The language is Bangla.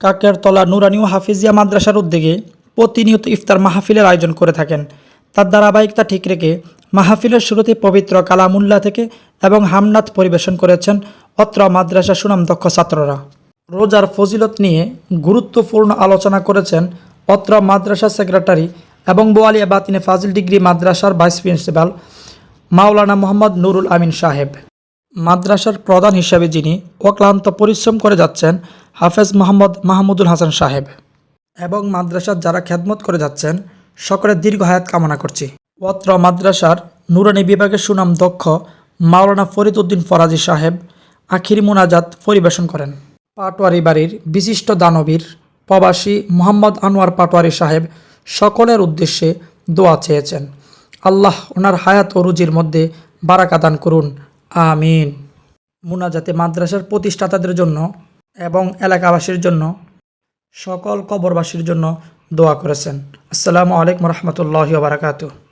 কাকেরতলা নুরানি ও হাফিজিয়া মাদ্রাসার উদ্যোগে প্রতিনিয়ত ইফতার মাহফিলের আয়োজন করে থাকেন। তার ধারাবাহিকতা ঠিক রেখে মাহফিলের শুরুতে পবিত্র কালামুল্লাহ থেকে এবং হামনাত পরিবেশন করেছেন অত্র মাদ্রাসা সুনামদক্ষ ছাত্ররা। রোজার ফজিলত নিয়ে গুরুত্বপূর্ণ আলোচনা করেছেন অত্র মাদ্রাসা সেক্রেটারি এবং বোয়ালিয়া বাতিনে ফাজিল ডিগ্রি মাদ্রাসার ভাইস প্রিন্সিপাল মাওলানা মোহাম্মদ নুরুল আমিন সাহেব। মাদ্রাসার প্রধান হিসেবে যিনি অক্লান্ত পরিশ্রম করে যাচ্ছেন হাফেজ মোহাম্মদ মাহমুদুল হাসান সাহেব এবং মাদ্রাসার যারা খেদমত করে যাচ্ছেন সকলের দীর্ঘ হায়াত কামনা করছি। অত্র মাদ্রাসার নুরানি বিভাগের সুনাম দক্ষ মাওলানা ফরিদ উদ্দিন ফরাজি সাহেব আখিরি মুনাজাত পরিবেশন করেন। পাটোয়ারি বাড়ির বিশিষ্ট দানবীর প্রবাসী মোহাম্মদ আনোয়ার পাটোয়ারি সাহেব সকলের উদ্দেশ্যে দোয়া চেয়েছেন। আল্লাহ ওনার হায়াত ও রুজির মধ্যে বারাকা দান করুন, আমিন। মুনাজাতে মাদ্রাসার প্রতিষ্ঠাতাদের জন্য এবং এলাকাবাসীর জন্য সকল কবরবাসীর জন্য দোয়া করেছেন। আসসালামু আলাইকুম রহমতুল্লাহি ওয়া বারাকাতুহু।